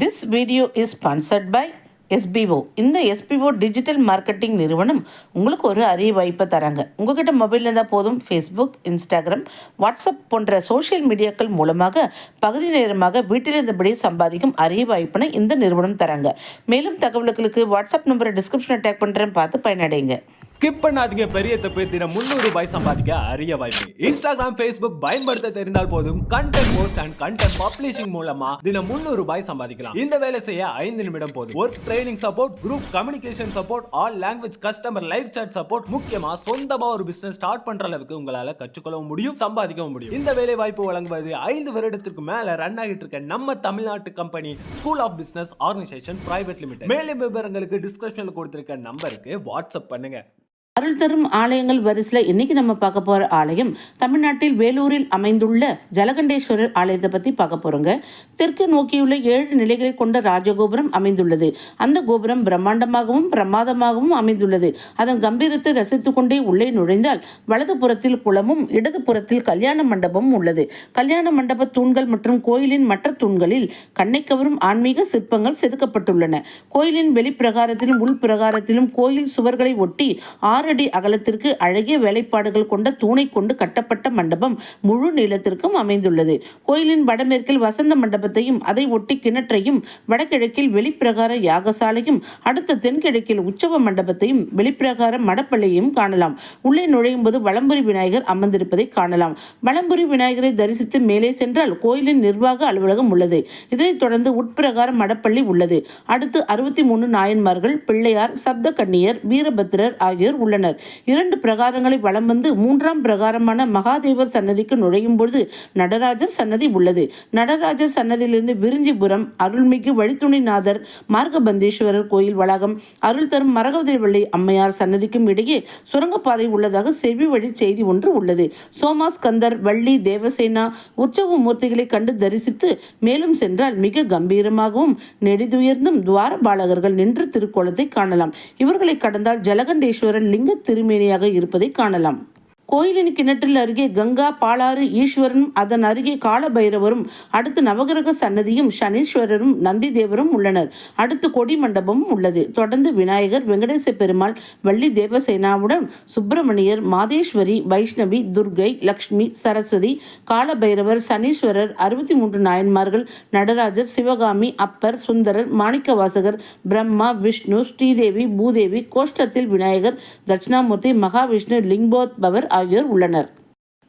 This video is sponsored by SBO. இந்த SBO digital marketing நிறுவனம் உங்களுக்கு ஒரு அரிய வாய்ப்பை தராங்க. உங்ககிட்ட மொபைல் இருந்தால் போதும், ஃபேஸ்புக், இன்ஸ்டாகிராம், வாட்ஸ்அப் போன்ற சோஷியல் மீடியாக்கள் மூலமாக பகுதி நேரமாக வீட்டிலிருந்தபடி சம்பாதிக்கும் அரிய வாய்ப்பினை இந்த நிறுவனம் தராங்க. மேலும் தகவல்களுக்கு வாட்ஸ்அப் நம்பரை டிஸ்கிரிப்ஷனில் டேக் பண்ணுறேன், பார்த்து பயனடைங்க. ஸ்கிப் பண்ணாதீங்க. பெரிய தப்பு. தினம் 300 ரூபாய் சம்பாதிக்க அரிய வாய்ப்பு. இன்ஸ்டாகிராம், ஃபேஸ்புக் பயன்படுத்த தெரிந்தால் போதும், content post and content publishing மூலமா தினம் 300 ரூபாய் சம்பாதிக்கலாம். இந்த வேலை செய்ய 5 நிமிடம் போதும். Work training support, group communication support, all language customer live chat support, முக்கியமா சொந்தமா ஒரு பிசினஸ் ஸ்டார்ட் பண்ற அளவுக்கு உங்களால கற்றுக்கொள்ளவும் முடியும், சம்பாதிக்கவும் முடியும். இந்த வேலை வாய்ப்பு வழங்குவது 5 வருடத்திற்கு மேல ரன் ஆகிட்டு இருக்க நம்ம தமிழ்நாட்டு company school of business organisation private limited. மேலும் விவரங்களுக்கு டிஸ்கிரிப்ஷன்ல கொடுத்திருக்க நம்பருக்கு வாட்ஸ்அப் பண்ணுங்க. அருள் தரும் ஆலயங்கள் வரிசையில் இன்னைக்கு நம்ம பார்க்க போகிற ஆலயம் தமிழ்நாட்டில் வேலூரில் அமைந்துள்ள ஜலகண்டேஸ்வரர் ஆலயத்தை பற்றி பார்க்க போகிறோங்க. தெற்கு நோக்கியுள்ள 7 நிலைகளை கொண்ட ராஜகோபுரம் அமைந்துள்ளது. அந்த கோபுரம் பிரம்மாண்டமாகவும் பிரமாதமாகவும் அமைந்துள்ளது. அதன் கம்பீரத்தை ரசித்து கொண்டே உள்ளே நுழைந்தால் வலது புறத்தில் குளமும் இடது புறத்தில் கல்யாண மண்டபமும் உள்ளது. கல்யாண மண்டப தூண்கள் மற்றும் கோயிலின் மற்ற தூண்களில் கண்ணை கவரும் ஆன்மீக சிற்பங்கள் செதுக்கப்பட்டுள்ளன. கோயிலின் வெளிப்பிரகாரத்திலும் உள்பிரகாரத்திலும் கோயில் சுவர்களை ஒட்டி 6 அடி அகலத்திற்கு அழகிய வேலைப்பாடுகள் கொண்ட தூணை கொண்டு கட்டப்பட்ட மண்டபம் முழு நீளத்திற்கும் அமைந்துள்ளது. கோயிலின் வடமேற்கில் வசந்த மண்டபத்தையும் அதை ஒட்டி கிணற்றையும், வடகிழக்கில் வெளிப்பிரகார யாகசாலையும், அடுத்த தென்கிழக்கில் உற்சவ மண்டபத்தையும், வெளிப்பிரகார மடப்பள்ளியையும் காணலாம். உள்ளே நுழையும் போது வலம்புரி விநாயகர் அமர்ந்திருப்பதை காணலாம். வலம்புரி விநாயகரை தரிசித்து மேலே சென்றால் கோயிலின் நிர்வாக அலுவலகம் உள்ளது. இதனைத் தொடர்ந்து உட்பிரகார மடப்பள்ளி உள்ளது. அடுத்து 63 நாயன்மார்கள், பிள்ளையார், சப்த கன்னியர், வீரபத்திரர் ஆகியோர் உள்ளனர். 2 பிரகாரங்களை வலம் வந்து 3ஆம் பிரகாரமான மகாதேவர் சன்னதிக்கு நுழையும் பொழுது நடராஜர் சன்னதி உள்ளது. நடராஜர் சன்னதியிலிருந்து விரிஞ்சிபுரம், அருள்மிகு வழித்துணைநாதர், மார்கபந்தேஸ்வரர் கோயில் வளாகம், அருள் தரும் மரகதவள்ளி அம்மையார் சன்னதிக்கும் இடையே சுரங்கப்பாதை உள்ளதாக செவி வழி செய்தி ஒன்று உள்ளது. சோமாஸ்கந்தர், வள்ளி, தேவசேனா உற்சவ மூர்த்திகளை கண்டு தரிசித்து மேலும் சென்றால் மிக கம்பீரமாகவும் நெடிதுயர்ந்தும் துவார பாலகர்கள் நின்று திருக்கோலத்தை காணலாம். இவர்களை கடந்தால் ஜலகண்டேஸ்வரர் லிங்க திருமேனியாக இருப்பதை காணலாம். கோயிலின் கிணற்றில் அருகே கங்கா, பாலாறு, ஈஸ்வரனும் அதன் அருகே காலபைரவரும், அடுத்து நவகிரக சன்னதியும் சனீஸ்வரரும் நந்தி தேவரும் உள்ளனர். அடுத்து கொடி மண்டபமும் உள்ளது. தொடர்ந்து விநாயகர், வெங்கடேச பெருமாள், வள்ளி தேவசேனாவுடன் சுப்பிரமணியர், மாதேஸ்வரி, வைஷ்ணவி, துர்கை, லக்ஷ்மி, சரஸ்வதி, காலபைரவர், சனீஸ்வரர், 63 நாயன்மார்கள், நடராஜர், சிவகாமி, அப்பர், சுந்தரர், மாணிக்கவாசகர், பிரம்மா, விஷ்ணு, ஸ்ரீதேவி, பூதேவி, கோஷ்டத்தில் விநாயகர், தட்சிணாமூர்த்தி, மகாவிஷ்ணு, லிங்கோத்பவர் ஆகியோர் உள்ளனர்.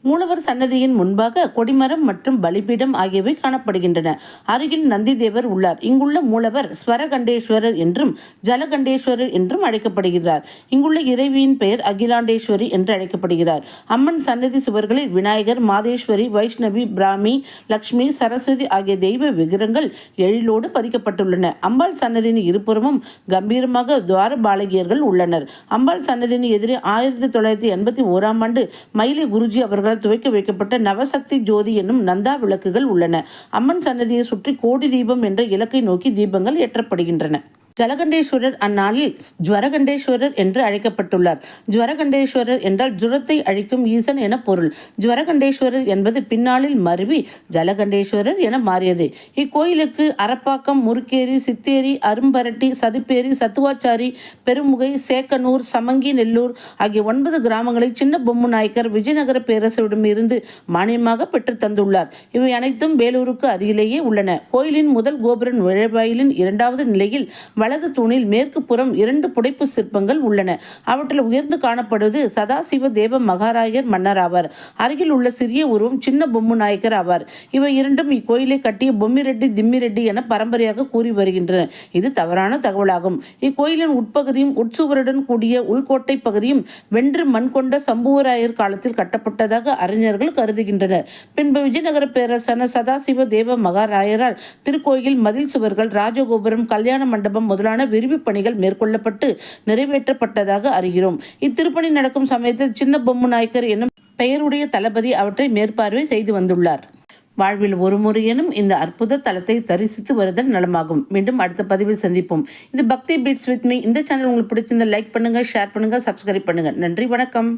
மூலவர் சன்னதியின் முன்பாக கொடிமரம் மற்றும் பலிபீடம் ஆகியவை காணப்படுகின்றன. அருகில் நந்தி தேவர் உள்ளார். இங்குள்ள மூலவர் ஸ்வரகண்டேஸ்வரர் என்றும் ஜலகண்டேஸ்வரர் என்றும் அழைக்கப்படுகிறார். இங்குள்ள இறைவியின் பெயர் அகிலாண்டேஸ்வரி என்று அழைக்கப்படுகிறார். அம்மன் சன்னதி சுவர்களில் விநாயகர், மாதேஸ்வரி, வைஷ்ணவி, பிராமி, லக்ஷ்மி, சரஸ்வதி ஆகிய தெய்வ விக்கிரகங்கள் எழிலோடு பதிக்கப்பட்டுள்ளன. அம்பாள் சன்னதியின் இருபுறமும் கம்பீரமாக துவார பாலகியர்கள் உள்ளனர். அம்பாள் சன்னதியின் எதிரே 1981ஆம் ஆண்டு மயிலை குருஜி அவர்கள் துவக்கி வைக்கப்பட்ட நவசக்தி ஜோதி என்னும் நந்தா விளக்குகள் உள்ளன. அம்மன் சன்னதியை சுற்றி கோடி தீபம் என்ற இலக்கை நோக்கி தீபங்கள் ஏற்றப்படுகின்றன. ஜலகண்டேஸ்வரர் அந்நாளில் ஜ்வரகண்டேஸ்வரர் என்று அழைக்கப்பட்டுள்ளார். ஜ்வரகண்டேஸ்வரர் என்றால் ஜுரத்தை அழிக்கும் ஈசன் என பொருள். ஜ்வரகண்டேஸ்வரர் என்பது பின்னாளில் மருவி ஜலகண்டேஸ்வரர் என மாறியது. இக்கோயிலுக்கு அரப்பாக்கம், முறுக்கேரி, சித்தேரி, அரும்பரட்டி, சதுப்பேரி, சத்துவாச்சாரி, பெருமுகை, சேக்கனூர், சமங்கி நெல்லூர் ஆகிய 9 கிராமங்களை சின்ன பொம்மு நாயக்கர் விஜயநகர பேரரசிடம் இருந்து மானியமாக பெற்று தந்துள்ளார். இவை அனைத்தும் வேலூருக்கு அருகிலேயே உள்ளன. கோயிலின் முதல் கோபுர நுழைவாயிலின் 2வது நிலையில் வலது தூணில் மேற்கு புறம் 2 புடைப்பு சிற்பங்கள் உள்ளன. அவற்றில் உயர்ந்து காணப்படுவது சதாசிவ தேவ மகாராயர் மன்னர் ஆவார். அருகில் உள்ள சிறிய உருவம் சின்ன பொம்மு நாயக்கர் ஆவார். இவை இரண்டும் இக்கோயிலை கட்டிய பொம்மிரெட்டி, திம்மிரெட்டி என பரம்பரையாக கூறி வருகின்றன. இது தவறான தகவலாகும். இக்கோயிலின் உட்பகுதியும் உட்சுவருடன் கூடிய உள்கோட்டை பகுதியும் வென்று மண் கொண்ட சம்புவராயர் காலத்தில் கட்டப்பட்டதாக அறிஞர்கள் கருதுகின்றனர். பின்பு விஜயநகர பேரரசன சதாசிவ தேவ மகாராயரால் திருக்கோயில் மதில் சுவர்கள், ராஜகோபுரம், கல்யாண மண்டபம் முதலான விரிவு பணிகள் மேற்கொள்ளப்பட்டு நிறைவேற்றப்பட்டதாக அறிகிறோம். இத்திருப்பணி நடக்கும் சமயத்தில் சின்ன பொம்மு நாயக்கர் என்னும் பெயருடைய தளபதி அவற்றை மேற்பார்வை செய்து வந்துள்ளார். வாழ்வில் ஒரு முறையேனும் இந்த அற்புத தலத்தை தரிசித்து வருதல் நலமாகும். மீண்டும் அடுத்த பதிவில் சந்திப்போம். இது பக்தி பீட்ஸ் வித் மீ. இந்த சேனல் உங்களுக்கு பிடிச்சிருந்தா லைக் பண்ணுங்க, ஷேர் பண்ணுங்க, சப்ஸ்கிரைப் பண்ணுங்க. நன்றி, வணக்கம்.